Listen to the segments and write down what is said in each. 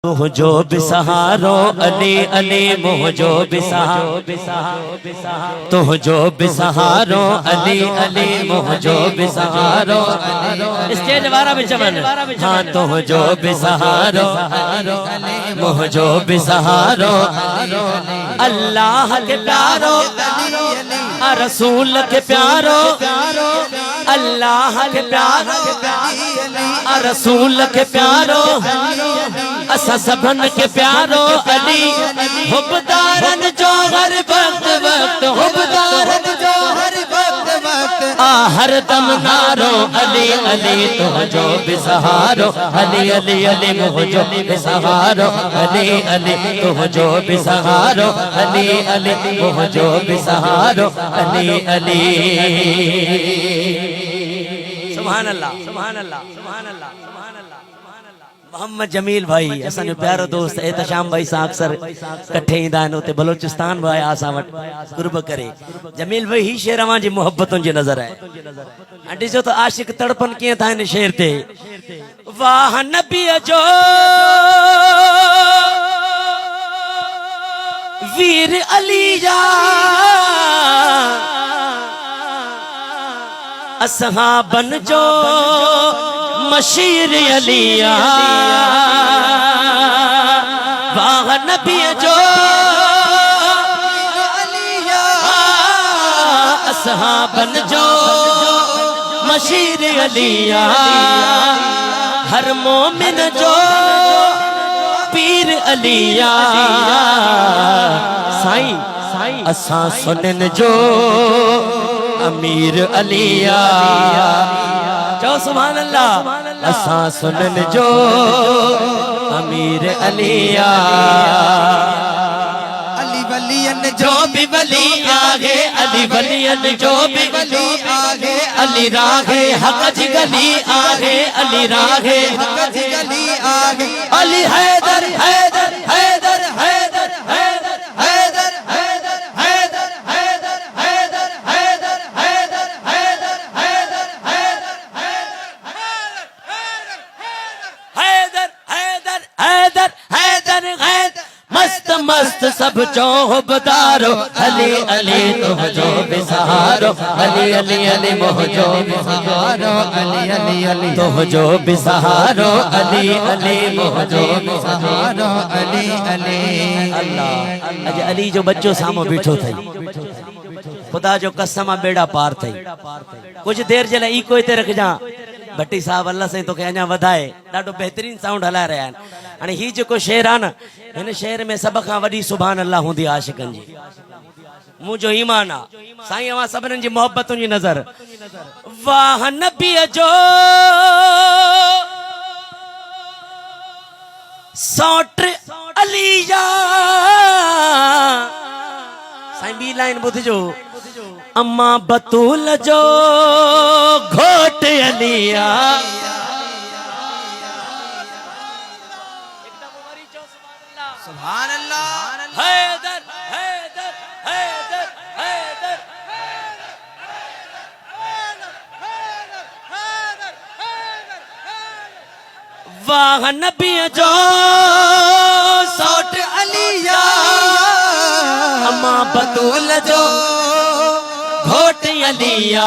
मुझो बिसहारो अली अली मुझो बिसहारो तुझो बिसहारो अली अली मुझो बिसहारो स्टेज वारा भी चमन हाँ तुझो बिसहारो मुझो बिसहारो अल्लाह के प्यारो रसूल के प्यारो अल्लाह के प्यारो रसूल के प्यारो असा सबन के प्यारो अली हुबदारन जो हर वक्त वक्त हुबदारन जो हर वक्त वक्त हर दम नारो अली अली तुझो बिसहारो अली अली अली मुझो बिसहारो अली अली तुझो बिसहारो अली अली मुझो बिसहारो अली अली सुभान अल्लाह सुभान अल्लाह सुभान अल्लाह सुभान अल्लाह मोहम्मद जमील भाई असांजो प्यारो दोस्त एहतशाम भाई सां अक्सर कट्ठे ईंदा आहिनि उते बलोचिस्तान भाई असां वटि कुर्ब करे जमील भाई ही शेर अवां जी मोहब्बतुनि जी नज़र आहे ऐं ॾिसो त आशिक तड़पन कीअं था हिन शेर ते वाह नबीअ जो वीर अली जा असहाबन जो मशीर अलिया वाह नबी जो अलिया असहाबन जो मशीर अलिया हर मोमिन जो पीर अलिया साईं साईं असां सुनन जो अमीर अलिया चो सुभान अल्लाह असां सुनन जो अमीर अलिया अली वलियन जो भी वली आगे अली वलियन जो भी वली आगे अली रागे हक जी गली आगे अली रागे हक जी गली आगे अली हैदर हैदर हैदर हैदर हैदर हैदर हैदर हैदर हैदर हैदर हैदर हैदर हैदर हैदर हैदर हैदर हैदर मस्त मस्त सब चौबदारो अली अली तुझो बिसहारो अली अली अली मुझो बिसहारो अली अली अली तुझो बिसहारो अली अली मुझो बिसहारो अली अली अल्लाह अज अली जो बच्चो सामो बीठो थई खुदा जो कसम बेड़ा पार थई कुछ देर जे लाइ ई कोई ते रख जा भट्टी साहब अल्लाह से तो अञा वधाए ॾाढो बहितरीन साउंड हलाए रहिया आहिनि हाणे ही जेको शेर आहे न हिन शेर में सभ खां वॾी सुभान अल्लाह हूंदी आहे आशिकनि जी मुंहिंजो ईमान आहे साईं अवां सभिनीनि जी मोहब्बतुनि जी नज़र वाह नबीअ जो सौट अलीजा साईं ॿी लाइन ॿुधजो अम्मा बतूल जो घोट अलिया सुभान अल्लाह हैदर हैदर हैदर हैदर वाह नबी जो सौट अलिया अम्मा बतूल जो घोट अलिया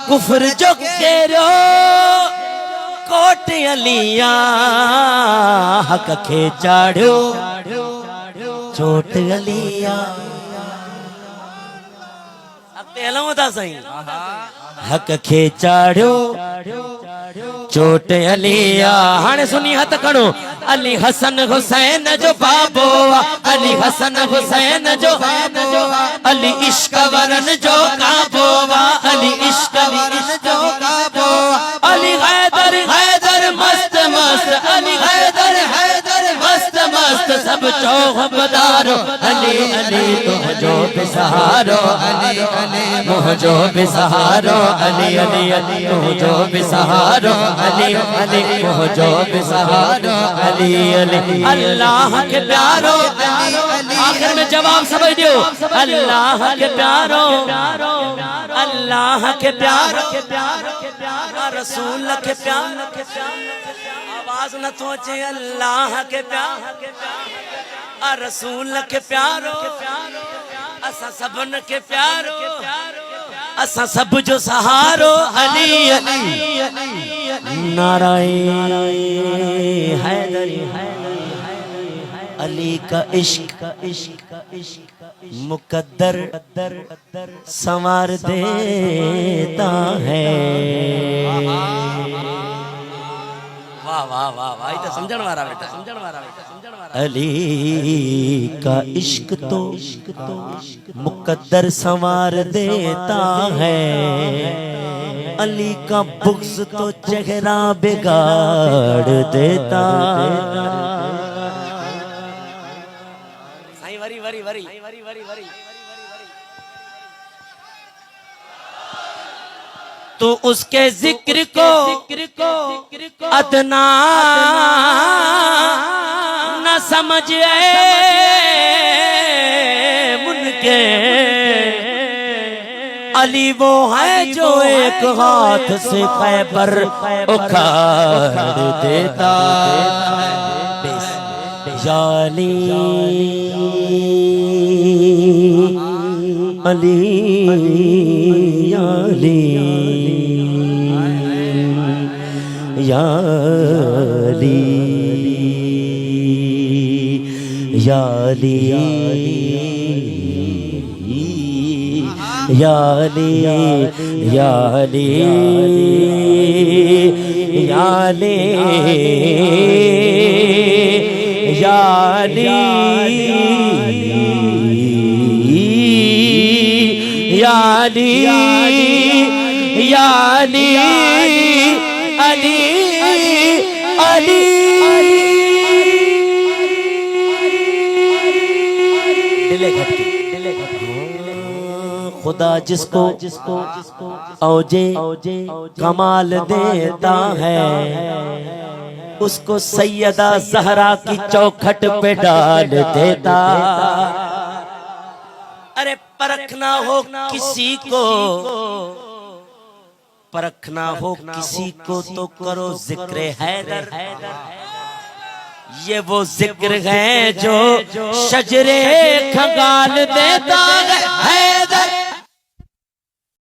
कुफर जो केरो कोट अलिया हक खे चाढ़ियो चोट अलिया अॻिते हलूं था साईं हक खे चाढ़ियो चोट अलिया हाणे सुनी हथ खणो अली हसन हुसैन जो बाबो अली हसन हुसैन जो अली इश्क वरन जो काबो अली इश्क वरन जो काबो अली हैदर हैदर मस्त मस्त अली हैदर हैदर मस्त मस्त सब चौबदारो अली अली तुझो बिसहारो अली अली मुझो बिसहारो अली अली अली तुझो बिसहारो अली अली मुझो बिसहारो अली अली अल्लाह के प्यारो आखिर में जवाब समझ दियो अल्लाह के प्यारो अल्लाह के प्यारो रसूल के प्यारो आवाज न तो चे अल्लाह के प्यार आ रसूल के प्यारो असा सबन के प्यारो असा सब जो सहारो अली अली नारायण हैदरी अली का इश्क मुकद्दर संवार देता है। वाह वाह वाह वाह तो समझण वाला बेटा अली का इश्क तो मुकद्दर संवार देता है। अली का बुग़्ज़ तो चेहरा बिगाड़ देता। वरी तो उसके जिक्र को अदना न समझे मुनके अली वो है जो एक हाथ से खैबर उखाड़ देता। जाली अली याली याली याली याली याली याली याली याली याली अली अली दिले घटके खुदा जिसको औजे कमाल देता है उसको सैयदा ज़हरा की चौखट पे डाल देता। अरे परखना हो किसी को परखना हो किसी को तो करो जिक्र हैदर। ये वो जिक्र है जो शजरे खगाल देता है।